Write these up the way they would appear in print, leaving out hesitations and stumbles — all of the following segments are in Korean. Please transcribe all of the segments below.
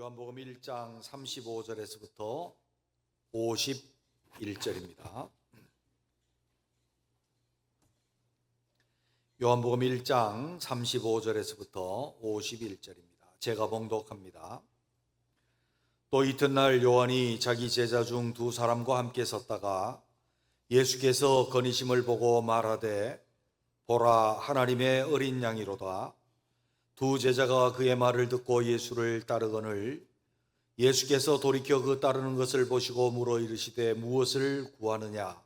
요한복음 1장 35절에서부터 51절입니다. 요한복음 1장 35절에서부터 51절입니다. 제가 봉독합니다. 또 이튿날 요한이 자기 제자 중 두 사람과 함께 섰다가 예수께서 거니심을 보고 말하되 보라, 하나님의 어린 양이로다. 두 제자가 그의 말을 듣고 예수를 따르거늘 예수께서 돌이켜 그 따르는 것을 보시고 물어 이르시되 무엇을 구하느냐?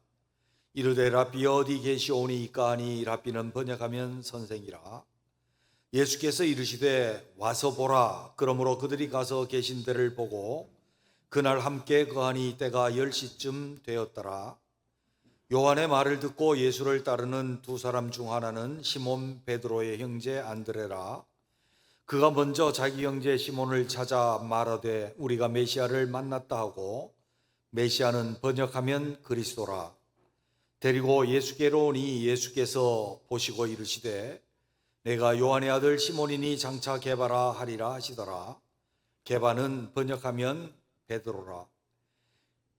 이르되 랍비 어디 계시오니이까 하니 랍비는 번역하면 선생이라. 예수께서 이르시되 와서 보라. 그러므로 그들이 가서 계신 데를 보고 그날 함께 거하니 때가 10시쯤 되었더라. 요한의 말을 듣고 예수를 따르는 두 사람 중 하나는 시몬 베드로의 형제 안드레라. 그가 먼저 자기 형제 시몬을 찾아 말하되 우리가 메시아를 만났다 하고, 메시아는 번역하면 그리스도라. 데리고 예수께로 오니 예수께서 보시고 이르시되 내가 요한의 아들 시몬이니 장차 게바라 하리라 하시더라. 게바는 번역하면 베드로라.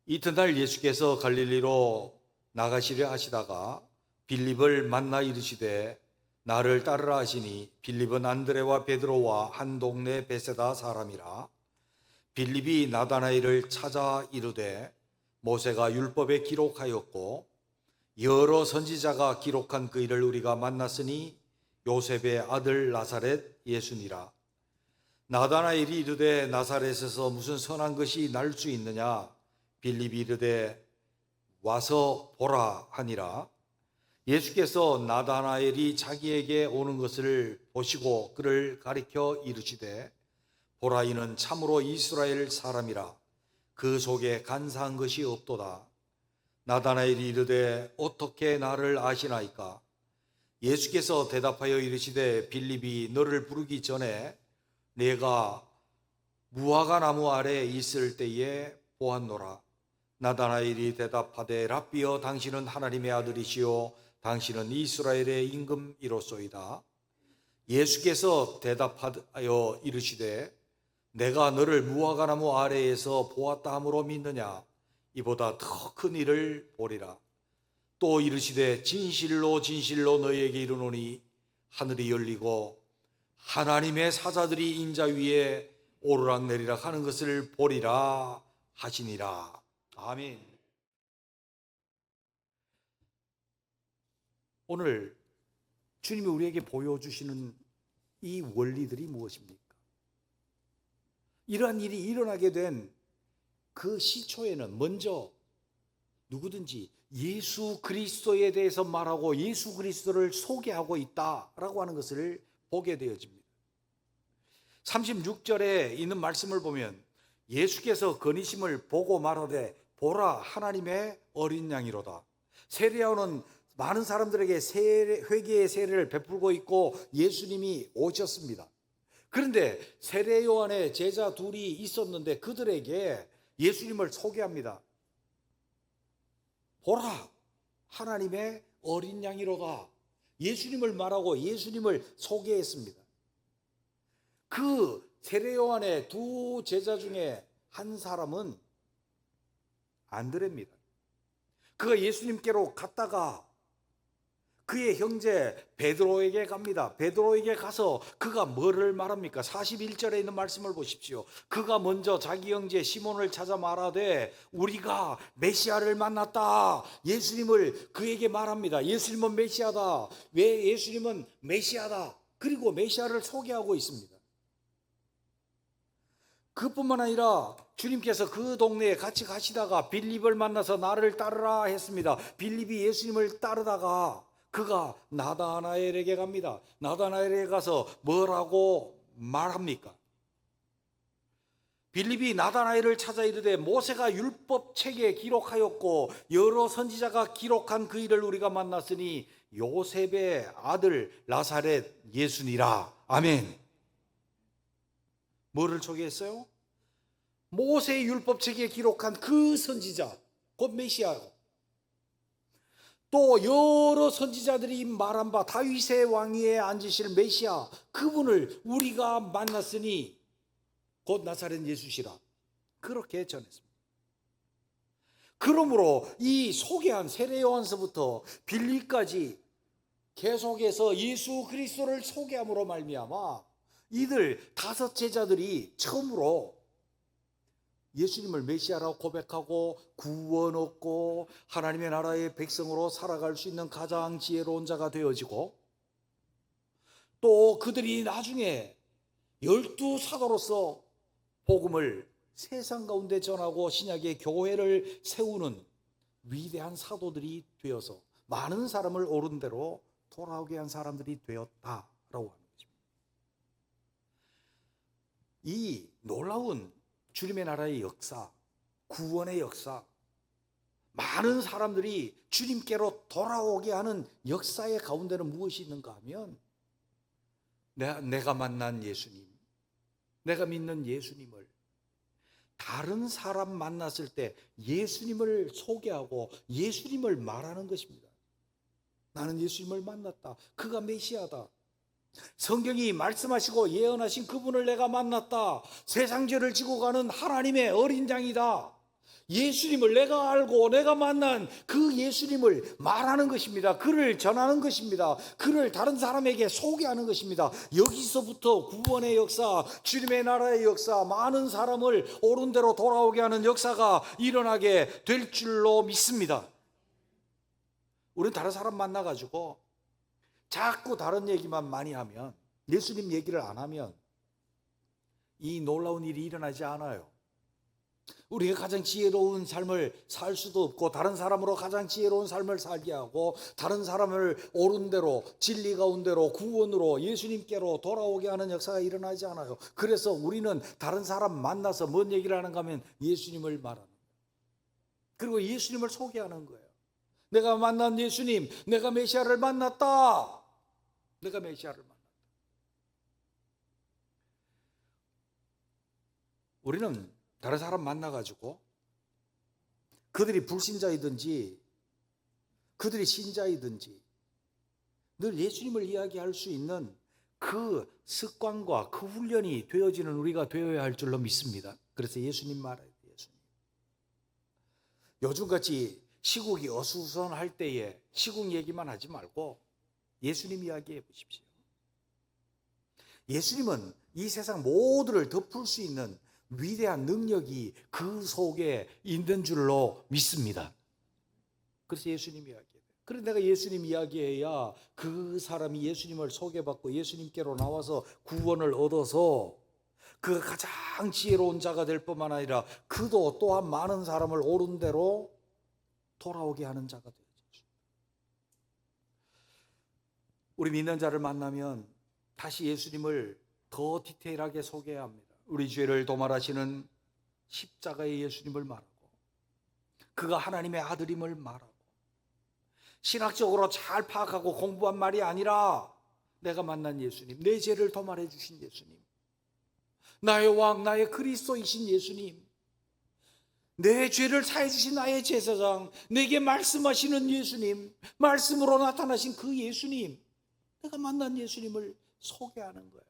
이튿날 예수께서 갈릴리로 나가시려 하시다가 빌립을 만나 이르시되 나를 따르라 하시니 빌립은 안드레와 베드로와 한 동네 베세다 사람이라. 빌립이 나다나엘을 찾아 이르되 모세가 율법에 기록하였고 여러 선지자가 기록한 그 일을 우리가 만났으니 요셉의 아들 나사렛 예수니라. 나다나엘이 이르되 나사렛에서 무슨 선한 것이 날 수 있느냐? 빌립이 이르되 와서 보라 하니라. 예수께서 나다나엘이 자기에게 오는 것을 보시고 그를 가리켜 이르시되 보라, 이는 참으로 이스라엘 사람이라. 그 속에 간사한 것이 없도다. 나다나엘이 이르되 어떻게 나를 아시나이까? 예수께서 대답하여 이르시되 빌립이 너를 부르기 전에 내가 무화과 나무 아래 있을 때에 보았노라. 나다나엘이 대답하되 랍비여, 당신은 하나님의 아들이시요 당신은 이스라엘의 임금이로소이다. 예수께서 대답하여 이르시되 내가 너를 무화과 나무 아래에서 보았다 함으로 믿느냐? 이보다 더 큰 일을 보리라. 또 이르시되 진실로 진실로 너희에게 이르노니 하늘이 열리고 하나님의 사자들이 인자 위에 오르락내리락 하는 것을 보리라 하시니라. 아멘. 오늘 주님이 우리에게 보여주시는 이 원리들이 무엇입니까? 이러한 일이 일어나게 된 그 시초에는 먼저 누구든지 예수 그리스도에 대해서 말하고 예수 그리스도를 소개하고 있다라고 하는 것을 보게 되어집니다. 36절에 있는 말씀을 보면 예수께서 거니심을 보고 말하되 보라, 하나님의 어린 양이로다. 세례요한은 많은 사람들에게 회개의 세례를 베풀고 있고 예수님이 오셨습니다. 그런데 세례요한의 제자 둘이 있었는데 그들에게 예수님을 소개합니다. 보라, 하나님의 어린 양이로다. 예수님을 말하고 예수님을 소개했습니다. 그 세례요한의 두 제자 중에 한 사람은 안드레입니다. 그가 예수님께로 갔다가 그의 형제 베드로에게 갑니다. 베드로에게 가서 그가 뭐를 말합니까? 41절에 있는 말씀을 보십시오. 그가 먼저 자기 형제 시몬을 찾아 말하되 우리가 메시아를 만났다. 예수님을 그에게 말합니다. 예수님은 메시아다. 왜 예수님은 메시아다. 그리고 메시아를 소개하고 있습니다. 그뿐만 아니라 주님께서 그 동네에 같이 가시다가 빌립을 만나서 나를 따르라 했습니다. 빌립이 예수님을 따르다가 그가 나다나엘에게 갑니다. 나다나엘에게 가서 뭐라고 말합니까? 빌립이 나다나엘을 찾아 이르되 모세가 율법책에 기록하였고 여러 선지자가 기록한 그 일을 우리가 만났으니 요셉의 아들 나사렛 예수니라. 아멘. 뭐를 소개했어요? 모세의 율법책에 기록한 그 선지자, 곧 메시아고, 또 여러 선지자들이 말한 바 다윗의 왕위에 앉으실 메시아, 그분을 우리가 만났으니 곧 나사렛 예수시라 그렇게 전했습니다. 그러므로 이 소개한 세례 요한서부터 빌립까지 계속해서 예수 그리스도를 소개함으로 말미암아 이들 5 제자들이 처음으로 예수님을 메시아라고 고백하고 구원 얻고 하나님의 나라의 백성으로 살아갈 수 있는 가장 지혜로운 자가 되어지고, 또 그들이 나중에 12 사도로서 복음을 세상 가운데 전하고 신약의 교회를 세우는 위대한 사도들이 되어서 많은 사람을 옳은 대로 돌아오게 한 사람들이 되었다라고 하는 것입니다. 이 놀라운 주님의 나라의 역사, 구원의 역사, 많은 사람들이 주님께로 돌아오게 하는 역사의 가운데는 무엇이 있는가 하면 내가 만난 예수님, 내가 믿는 예수님을 다른 사람 만났을 때 예수님을 소개하고 예수님을 말하는 것입니다. 나는 예수님을 만났다. 그가 메시아다. 성경이 말씀하시고 예언하신 그분을 내가 만났다. 세상 죄를 지고 가는 하나님의 어린 양이다. 예수님을 내가 알고 내가 만난 그 예수님을 말하는 것입니다. 그를 전하는 것입니다. 그를 다른 사람에게 소개하는 것입니다. 여기서부터 구원의 역사, 주님의 나라의 역사, 많은 사람을 옳은 대로 돌아오게 하는 역사가 일어나게 될 줄로 믿습니다. 우리는 다른 사람 만나가지고 자꾸 다른 얘기만 많이 하면, 예수님 얘기를 안 하면 이 놀라운 일이 일어나지 않아요. 우리가 가장 지혜로운 삶을 살 수도 없고, 다른 사람으로 가장 지혜로운 삶을 살게 하고, 다른 사람을 옳은 대로 진리 가운데로 구원으로 예수님께로 돌아오게 하는 역사가 일어나지 않아요. 그래서 우리는 다른 사람 만나서 뭔 얘기를 하는가 하면 예수님을 말하는 거예요. 그리고 예수님을 소개하는 거예요. 내가 만난 예수님, 내가 메시아를 만났다. 내가 메시아를 만났다. 우리는 다른 사람 만나가지고 그들이 불신자이든지 그들이 신자이든지 늘 예수님을 이야기할 수 있는 그 습관과 그 훈련이 되어지는 우리가 되어야 할 줄로 믿습니다. 그래서 예수님 말해야 돼요. 예수님. 요즘같이 시국이 어수선할 때에 시국 얘기만 하지 말고 예수님 이야기해 보십시오. 예수님은 이 세상 모두를 덮을 수 있는 위대한 능력이 그 속에 있는 줄로 믿습니다. 그래서 예수님 이야기해요. 그래서 내가 예수님 이야기해야 그 사람이 예수님을 소개받고 예수님께로 나와서 구원을 얻어서 그가 가장 지혜로운 자가 될 뿐만 아니라 그도 또한 많은 사람을 옳은 대로 돌아오게 하는 자가 되죠. 우리 믿는 자를 만나면 다시 예수님을 더 디테일하게 소개해야 합니다. 우리 죄를 도말하시는 십자가의 예수님을 말하고, 그가 하나님의 아들임을 말하고, 신학적으로 잘 파악하고 공부한 말이 아니라 내가 만난 예수님, 내 죄를 도말해 주신 예수님, 나의 왕, 나의 그리스도이신 예수님, 내 죄를 사해 주신 나의 제사장, 내게 말씀하시는 예수님, 말씀으로 나타나신 그 예수님, 내가 만난 예수님을 소개하는 거예요.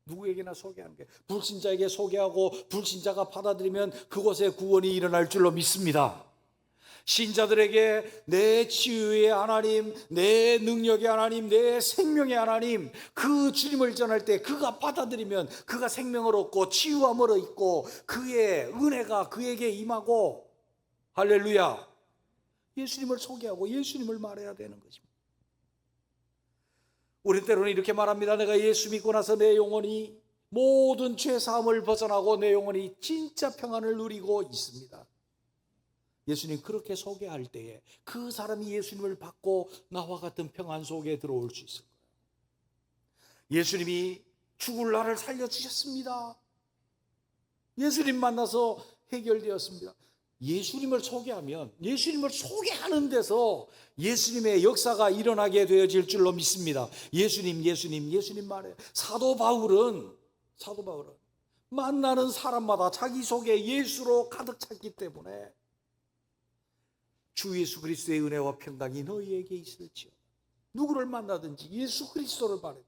누구에게나 소개하는 거예요. 불신자에게 소개하고 불신자가 받아들이면 그곳에 구원이 일어날 줄로 믿습니다. 신자들에게 내 치유의 하나님, 내 능력의 하나님, 내 생명의 하나님, 그 주님을 전할 때 그가 받아들이면 그가 생명을 얻고 치유함을 얻고 그의 은혜가 그에게 임하고, 할렐루야, 예수님을 소개하고 예수님을 말해야 되는 것입니다. 우리 때로는 이렇게 말합니다. 내가 예수 믿고 나서 내 영혼이 모든 죄사함을 벗어나고 내 영혼이 진짜 평안을 누리고 있습니다. 예수님 그렇게 소개할 때에 그 사람이 예수님을 받고 나와 같은 평안 속에 들어올 수 있을 거예요. 예수님이 죽을 나를 살려주셨습니다. 예수님 만나서 해결되었습니다. 예수님을 소개하면, 예수님을 소개하는 데서 예수님의 역사가 일어나게 되어질 줄로 믿습니다. 예수님, 예수님, 예수님 말해. 사도 바울은 만나는 사람마다 자기 속에 예수로 가득 찼기 때문에 주 예수 그리스도의 은혜와 평강이 너희에게 있을지어. 누구를 만나든지 예수 그리스도를 말해.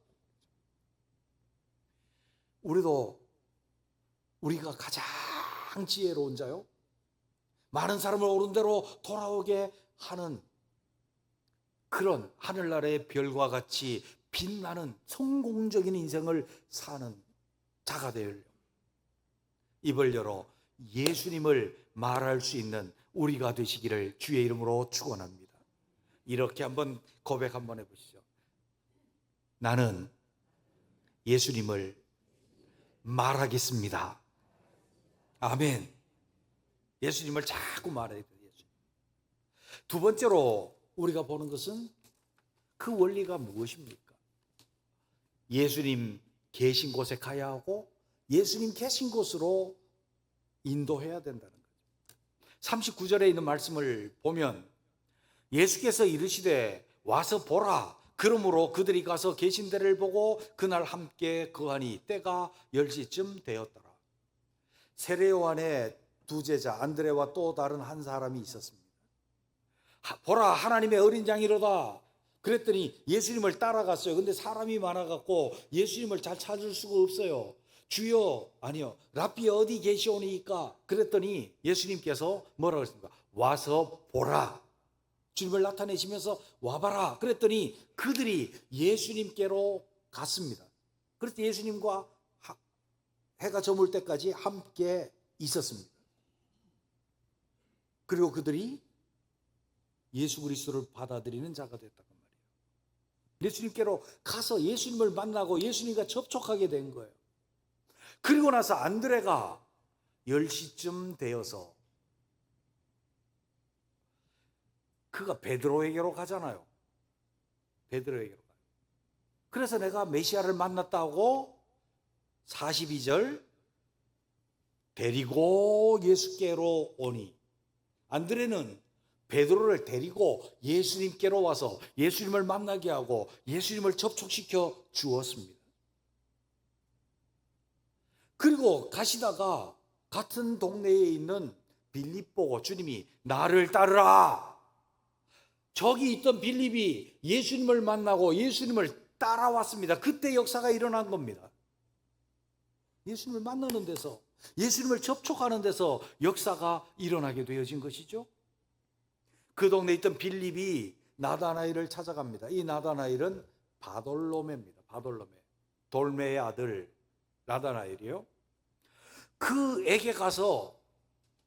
우리도 우리가 가장 지혜로운 자요, 많은 사람을 옳은 대로 돌아오게 하는 그런 하늘나라의 별과 같이 빛나는 성공적인 인생을 사는 자가 되려 입을 열어 예수님을 말할 수 있는 우리가 되시기를 주의 이름으로 축원합니다. 이렇게 한번 고백 한번 해보시죠. 나는 예수님을 말하겠습니다. 아멘. 예수님을 자꾸 말해야 돼요. 두 번째로 우리가 보는 것은 그 원리가 무엇입니까? 예수님 계신 곳에 가야 하고 예수님 계신 곳으로 인도해야 된다는 거죠. 39절에 있는 말씀을 보면 예수께서 이르시되 와서 보라. 그러므로 그들이 가서 계신 데를 보고 그날 함께 거하니 때가 10시쯤 되었더라. 세례 요한의 두 제자 안드레와 또 다른 한 사람이 있었습니다. 보라, 하나님의 어린 양이로다. 그랬더니 예수님을 따라갔어요. 근데 사람이 많아갖고 예수님을 잘 찾을 수가 없어요. 주여, 아니요, 랍비 어디 계시오니까? 그랬더니 예수님께서 뭐라고 했습니까? 와서 보라. 주님을 나타내시면서 와봐라. 그랬더니 그들이 예수님께로 갔습니다. 그래서 예수님과 해가 저물 때까지 함께 있었습니다. 그리고 그들이 예수 그리스도를 받아들이는 자가 됐단 말이에요. 예수님께로 가서 예수님을 만나고 예수님과 접촉하게 된 거예요. 그리고 나서 안드레가 10시쯤 되어서 그가 베드로에게로 가잖아요. 베드로에게로 가요. 그래서 내가 메시아를 만났다고 42절 데리고 예수께로 오니, 안드레는 베드로를 데리고 예수님께로 와서 예수님을 만나게 하고 예수님을 접촉시켜 주었습니다. 그리고 가시다가 같은 동네에 있는 빌립 보고 주님이 나를 따르라. 저기 있던 빌립이 예수님을 만나고 예수님을 따라왔습니다. 그때 역사가 일어난 겁니다. 예수님을 만나는 데서, 예수님을 접촉하는 데서 역사가 일어나게 되어진 것이죠. 그 동네에 있던 빌립이 나다나엘을 찾아갑니다. 이 나다나엘은 바돌로메입니다. 바돌로메, 돌메의 아들 나다나엘이요. 그에게 가서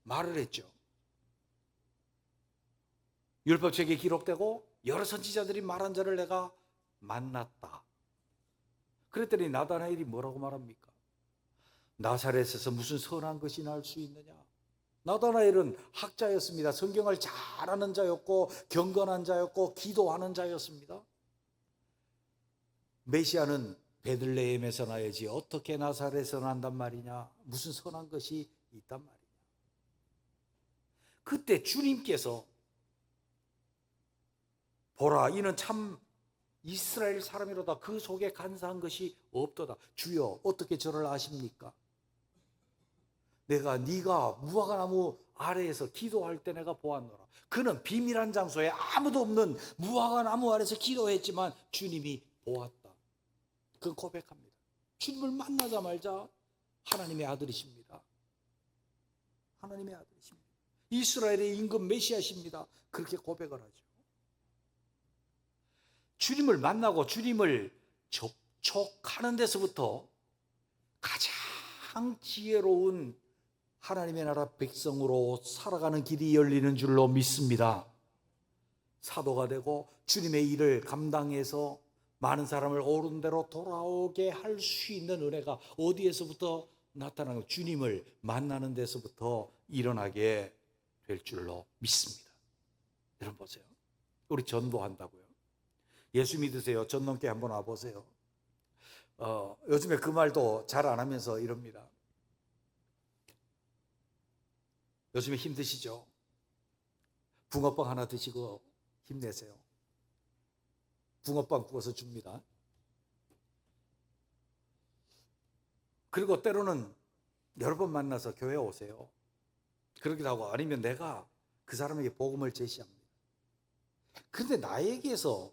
말을 했죠. 율법책에 기록되고 여러 선지자들이 말한 자를 내가 만났다. 그랬더니 나다나엘이 뭐라고 말합니까? 나사렛에서 무슨 선한 것이 날 수 있느냐? 나다나엘은 학자였습니다. 성경을 잘 아는 자였고 경건한 자였고 기도하는 자였습니다. 메시아는 베들레헴에서 나야지 어떻게 나사렛에서 난단 말이냐? 무슨 선한 것이 있단 말이냐? 그때 주님께서 보라, 이는 참 이스라엘 사람이로다. 그 속에 간사한 것이 없도다. 주여, 어떻게 저를 아십니까? 네가 무화과나무 아래에서 기도할 때 내가 보았노라. 그는 비밀한 장소에 아무도 없는 무화과나무 아래에서 기도했지만 주님이 보았다. 그건 고백합니다. 주님을 만나자마자 하나님의 아들이십니다. 하나님의 아들이십니다. 이스라엘의 임금 메시아십니다. 그렇게 고백을 하죠. 주님을 만나고 주님을 접촉하는 데서부터 가장 지혜로운 하나님의 나라 백성으로 살아가는 길이 열리는 줄로 믿습니다. 사도가 되고 주님의 일을 감당해서 많은 사람을 옳은 대로 돌아오게 할 수 있는 은혜가 어디에서부터 나타나는 거? 주님을 만나는 데서부터 일어나게 될 줄로 믿습니다. 여러분 보세요. 우리 전도한다고요. 예수 믿으세요. 전도교회 한번 와보세요. 요즘에 그 말도 잘 안 하면서 이럽니다. 요즘에 힘드시죠? 붕어빵 하나 드시고 힘내세요. 붕어빵 구워서 줍니다. 그리고 때로는 여러 번 만나서 교회 오세요. 그러기도 하고, 아니면 내가 그 사람에게 복음을 제시합니다. 그런데 나에게서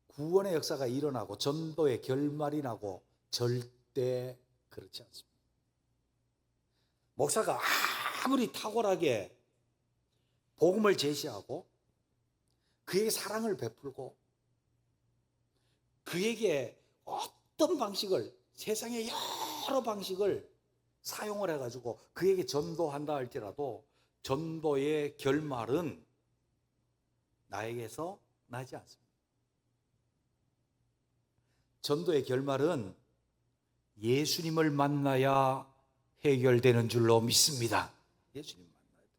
구원의 역사가 일어나고 전도의 결말이 나고 절대 그렇지 않습니다. 목사가 아무리 탁월하게 복음을 제시하고 그에게 사랑을 베풀고 그에게 어떤 방식을, 세상의 여러 방식을 사용을 해가지고 그에게 전도한다 할지라도 전도의 결말은 나에게서 나지 않습니다. 전도의 결말은 예수님을 만나야 해결되는 줄로 믿습니다. 예수님 만나야 돼요.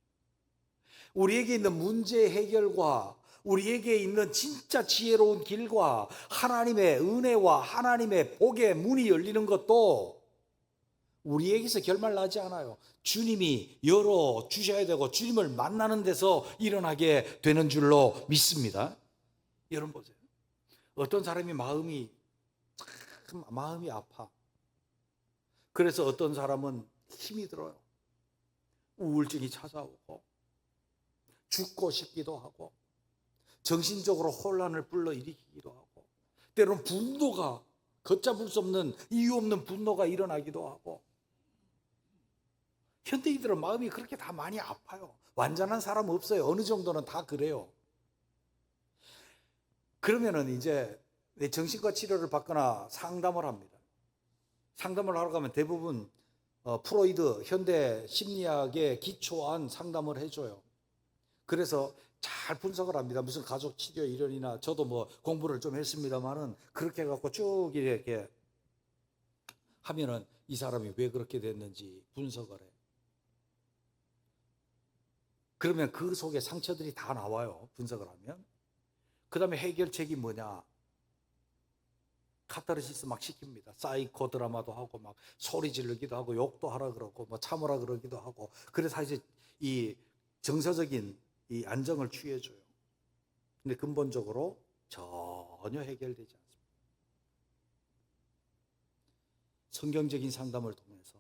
우리에게 있는 문제 해결과 우리에게 있는 진짜 지혜로운 길과 하나님의 은혜와 하나님의 복의 문이 열리는 것도 우리에게서 결말 나지 않아요. 주님이 열어 주셔야 되고 주님을 만나는 데서 일어나게 되는 줄로 믿습니다. 여러분 보세요. 어떤 사람이 마음이 아파. 그래서 어떤 사람은 힘이 들어요. 우울증이 찾아오고 죽고 싶기도 하고 정신적으로 혼란을 불러일으키기도 하고 때로는 분노가 걷잡을 수 없는 이유 없는 분노가 일어나기도 하고 현대인들은 마음이 그렇게 다 많이 아파요. 완전한 사람 없어요. 어느 정도는 다 그래요. 그러면은 이제 정신과 치료를 받거나 상담을 합니다. 상담을 하러 가면 대부분 프로이드 현대 심리학에 기초한 상담을 해줘요. 그래서 잘 분석을 합니다. 무슨 가족 치료 이론이나 저도 뭐 공부를 좀 했습니다만은 그렇게 해갖고 쭉 이렇게 하면은 이 사람이 왜 그렇게 됐는지 분석을 해. 그러면 그 속에 상처들이 다 나와요. 분석을 하면. 그 다음에 해결책이 뭐냐? 카타르시스 막 시킵니다. 사이코 드라마도 하고 막 소리 지르기도 하고 욕도 하라 그러고 뭐 참으라 그러기도 하고. 그래서 사실 이 정서적인 이 안정을 취해줘요. 근데 근본적으로 전혀 해결되지 않습니다. 성경적인 상담을 통해서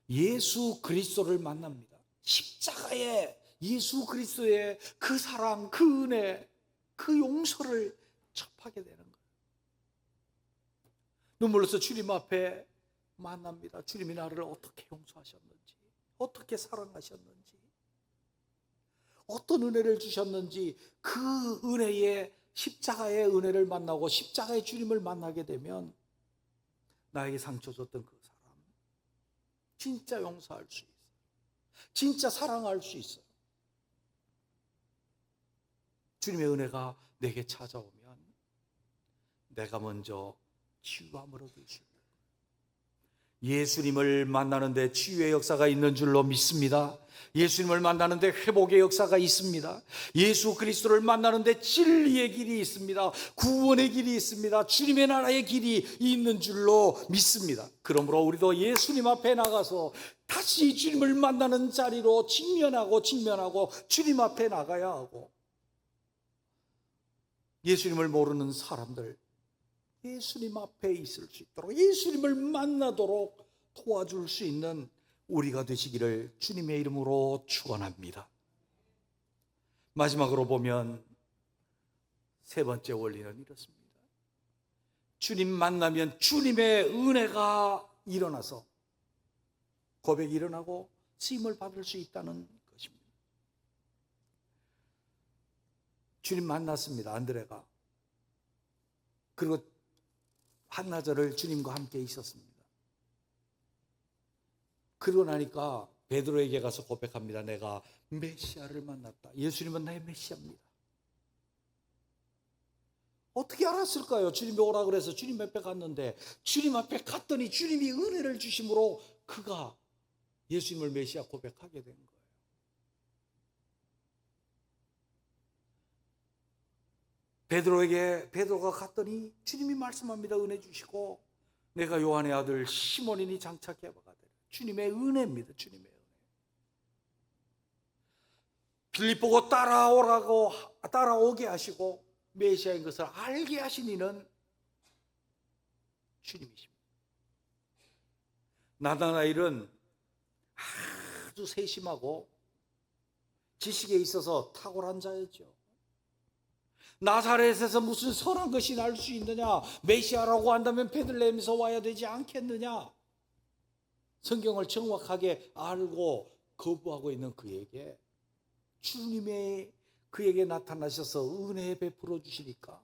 예수 그리스도를 만납니다. 십자가에 예수 그리스도의 그 사랑, 그 은혜, 그 용서를 접하게 되는 거예요. 눈물로서 주님 앞에 만납니다. 주님이 나를 어떻게 용서하셨는지, 어떻게 사랑하셨는지, 어떤 은혜를 주셨는지 그 은혜의 십자가의 은혜를 만나고 십자가의 주님을 만나게 되면 나에게 상처 줬던 그 사람 진짜 용서할 수 있어요. 진짜 사랑할 수 있어요. 주님의 은혜가 내게 찾아오면 내가 먼저 치유함을 얻을 수 있는 거예요. 예수님을 만나는데 치유의 역사가 있는 줄로 믿습니다. 예수님을 만나는데 회복의 역사가 있습니다. 예수 그리스도를 만나는데 진리의 길이 있습니다. 구원의 길이 있습니다. 주님의 나라의 길이 있는 줄로 믿습니다. 그러므로 우리도 예수님 앞에 나가서 다시 주님을 만나는 자리로 직면하고 주님 앞에 나가야 하고, 예수님을 모르는 사람들 예수님 앞에 있을 수 있도록 예수님을 만나도록 도와줄 수 있는 우리가 되시기를 주님의 이름으로 축원합니다. 마지막으로 보면 세 번째 원리는 이렇습니다. 주님 만나면 주님의 은혜가 일어나서 고백이 일어나고 쓰임을 받을 수 있다는 것입니다. 주님 만났습니다. 안드레가. 그리고 한나절을 주님과 함께 있었습니다. 그러고 나니까 베드로에게 가서 고백합니다. 내가 메시아를 만났다. 예수님은 나의 메시아입니다. 어떻게 알았을까요? 주님이 오라 그래서 주님 앞에 갔는데, 주님 앞에 갔더니 주님이 은혜를 주심으로 그가 예수님을 메시아 고백하게 된 거예요. 베드로가 갔더니 주님이 말씀합니다. 은혜 주시고 내가 요한의 아들 시몬이니 장차게 되라. 주님의 은혜입니다. 주님의 은혜. 빌립보고 따라오게 하시고 메시아인 것을 알게 하신 이는 주님이십니다. 나다나엘은 아주 세심하고 지식에 있어서 탁월한 자였죠. 나사렛에서 무슨 선한 것이 날 수 있느냐? 메시아라고 한다면 베들레헴에서 와야 되지 않겠느냐? 성경을 정확하게 알고 거부하고 있는 그에게 주님의 그에게 나타나셔서 은혜 베풀어 주시니까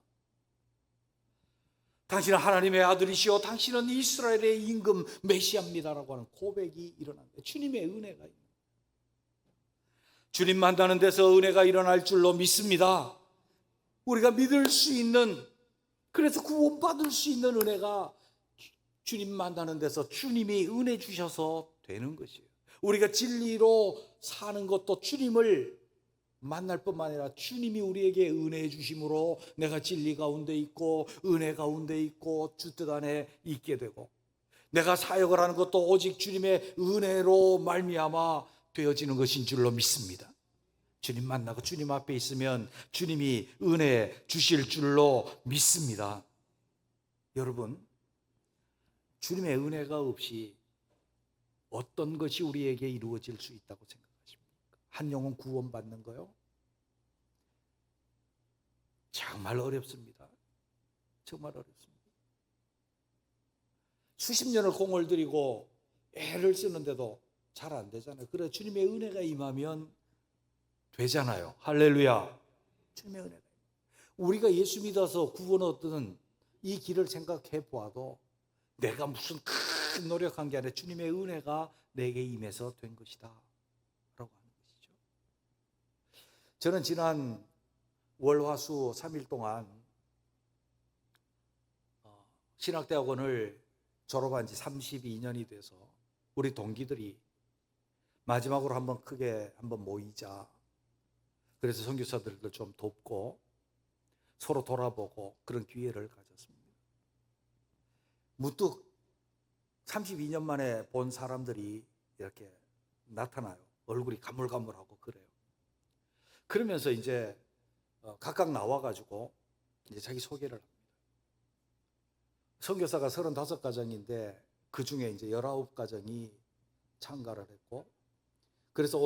당신은 하나님의 아들이시오, 당신은 이스라엘의 임금 메시아입니다라고 하는 고백이 일어납니다. 주님의 은혜가 있는, 주님 만나는 데서 은혜가 일어날 줄로 믿습니다. 우리가 믿을 수 있는, 그래서 구원받을 수 있는 은혜가 주님 만나는 데서 주님이 은혜 주셔서 되는 것이에요. 우리가 진리로 사는 것도 주님을 만날 뿐만 아니라 주님이 우리에게 은혜 주심으로 내가 진리 가운데 있고 은혜 가운데 있고 주 뜻 안에 있게 되고, 내가 사역을 하는 것도 오직 주님의 은혜로 말미암아 되어지는 것인 줄로 믿습니다. 주님 만나고 주님 앞에 있으면 주님이 은혜 주실 줄로 믿습니다. 여러분, 주님의 은혜가 없이 어떤 것이 우리에게 이루어질 수 있다고 생각하십니까? 한 영혼 구원받는 거요? 정말 어렵습니다. 정말 어렵습니다. 수십 년을 공을 들이고 애를 쓰는데도 잘 안 되잖아요. 그래 주님의 은혜가 임하면 되잖아요. 할렐루야. 주님의 은혜가. 우리가 예수 믿어서 구원 얻는 이 길을 생각해 보아도 내가 무슨 큰 노력한 게 아니라 주님의 은혜가 내게 임해서 된 것이다 라고 하는 것이죠. 저는 지난 월화수 3일 동안 신학대학원을 졸업한 지 32년이 돼서 우리 동기들이 마지막으로 한번 크게 한번 모이자, 그래서 선교사들을 좀 돕고 서로 돌아보고 그런 기회를 가졌습니다. 무뚝 32년 만에 본 사람들이 이렇게 나타나요. 얼굴이 가물가물하고 그래요. 그러면서 이제 각각 나와가지고 이제 자기 소개를 합니다. 선교사가 35가정인데 그 중에 이제 19가정이 참가를 했고, 그래서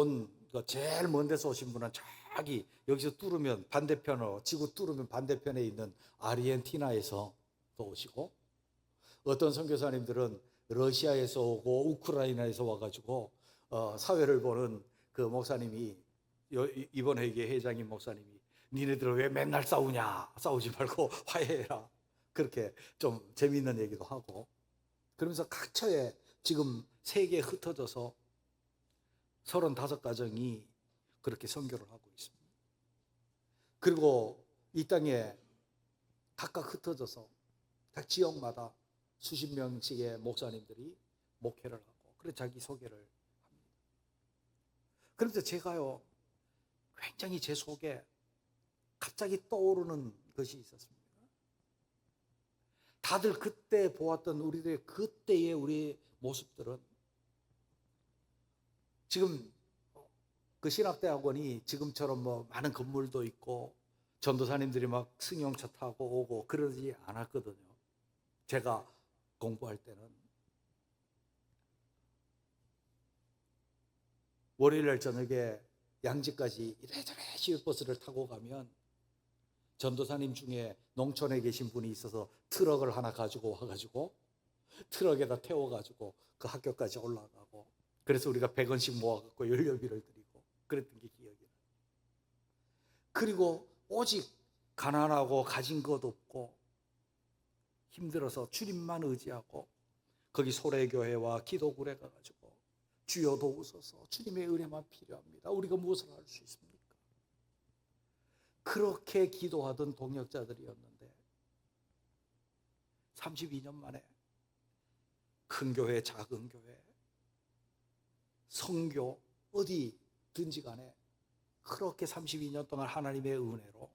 제일 먼 데서 오신 분은 저기 여기서 뚫으면 반대편으로, 지구 뚫으면 반대편에 있는 아르헨티나에서 또 오시고, 어떤 선교사님들은 러시아에서 오고 우크라이나에서 와가지고 사회를 보는 그 목사님이, 이번 회계 회장인 목사님이 니네들 왜 맨날 싸우냐, 싸우지 말고 화해해라, 그렇게 좀 재미있는 얘기도 하고, 그러면서 각처에 지금 세계에 흩어져서 35가정이 그렇게 선교를 하고 있습니다. 그리고 이 땅에 각각 흩어져서 각 지역마다 수십 명씩의 목사님들이 목회를 하고, 그래서 자기 소개를 합니다. 그런데 제가요, 굉장히 제 속에 갑자기 떠오르는 것이 있었습니다. 다들 그때 보았던 우리들의 그때의 우리 모습들은 지금 그 신학대학원이 지금처럼 뭐 많은 건물도 있고 전도사님들이 막 승용차 타고 오고 그러지 않았거든요. 제가 공부할 때는 월요일 저녁에 양지까지 이래저래 시외버스를 타고 가면 전도사님 중에 농촌에 계신 분이 있어서 트럭을 하나 가지고 와가지고 트럭에다 태워가지고 그 학교까지 올라가고, 그래서 우리가 100원씩 모아갖고 연료비를 드리고 그랬던 게 기억이 나요. 그리고 오직 가난하고 가진 것 없고 힘들어서 주님만 의지하고 거기 소래교회와 기도굴에 가가지고 주여 도우소서, 주님의 은혜만 필요합니다, 우리가 무엇을 할 수 있습니까? 그렇게 기도하던 동역자들이었는데 32년 만에 큰 교회, 작은 교회, 성교 어디든지 간에 그렇게 32년 동안 하나님의 은혜로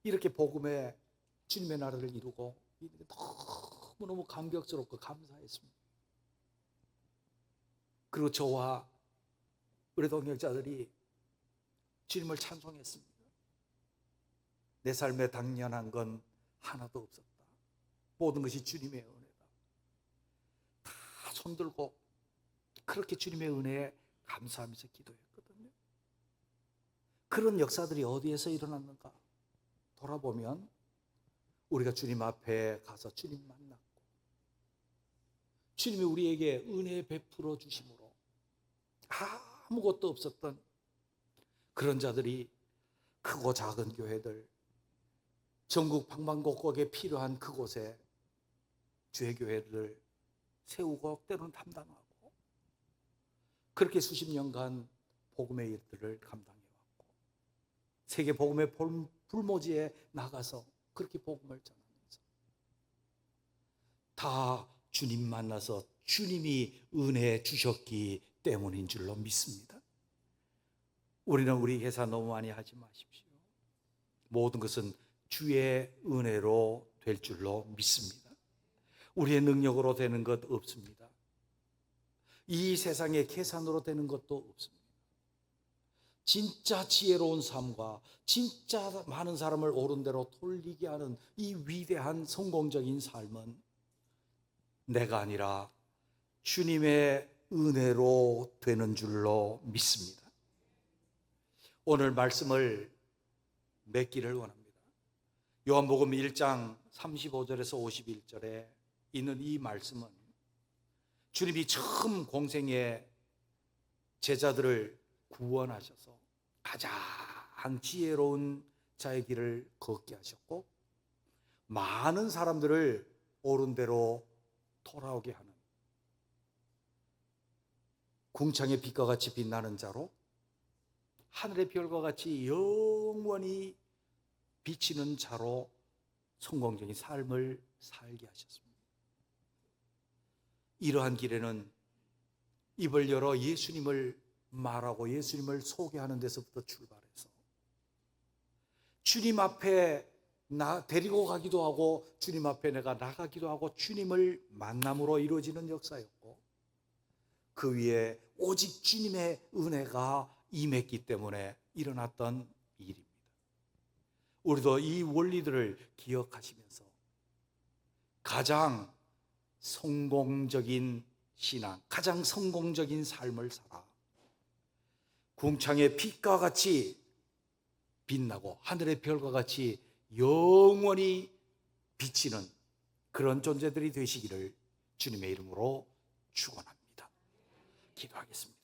이렇게 복음의 주님의 나라를 이루고, 너무너무 감격스럽고 감사했습니다. 그리고 저와 우리 동역자들이 주님을 찬송했습니다. 내 삶에 당연한 건 하나도 없었다, 모든 것이 주님의 은혜다, 다 손들고 그렇게 주님의 은혜에 감사하면서 기도했거든요. 그런 역사들이 어디에서 일어났는가 돌아보면 우리가 주님 앞에 가서 주님 만났고 주님이 우리에게 은혜 베풀어 주심으로 아무것도 없었던 그런 자들이 크고 작은 교회들, 전국 방방곡곡에 필요한 그곳에 주의 교회를 세우고 때로는 담당하고, 그렇게 수십 년간 복음의 일들을 감당해왔고, 세계 복음의 불모지에 나가서 그렇게 복음을 전하면서 다 주님 만나서 주님이 은혜 주셨기 때문인 줄로 믿습니다. 우리는 우리 계산 너무 많이 하지 마십시오. 모든 것은 주의 은혜로 될 줄로 믿습니다. 우리의 능력으로 되는 것 없습니다. 이 세상의 계산으로 되는 것도 없습니다. 진짜 지혜로운 삶과 진짜 많은 사람을 옳은 대로 돌리게 하는 이 위대한 성공적인 삶은 내가 아니라 주님의 은혜로 되는 줄로 믿습니다. 오늘 말씀을 맺기를 원합니다. 요한복음 1장 35절에서 51절에 있는 이 말씀은 주님이 처음 공생에 제자들을 구원하셔서 가장 지혜로운 자의 길을 걷게 하셨고, 많은 사람들을 옳은 대로 돌아오게 하는 궁창의 빛과 같이 빛나는 자로, 하늘의 별과 같이 영원히 비치는 자로 성공적인 삶을 살게 하셨습니다. 이러한 길에는 입을 열어 예수님을 말하고 예수님을 소개하는 데서부터 출발해서 주님 앞에 데리고 가기도 하고 주님 앞에 내가 나가기도 하고 주님을 만남으로 이루어지는 역사였고, 그 위에 오직 주님의 은혜가 임했기 때문에 일어났던 일입니다. 우리도 이 원리들을 기억하시면서 가장 성공적인 신앙, 가장 성공적인 삶을 살아 궁창의 빛과 같이 빛나고 하늘의 별과 같이 영원히 비치는 그런 존재들이 되시기를 주님의 이름으로 축원합니다. 기도하겠습니다.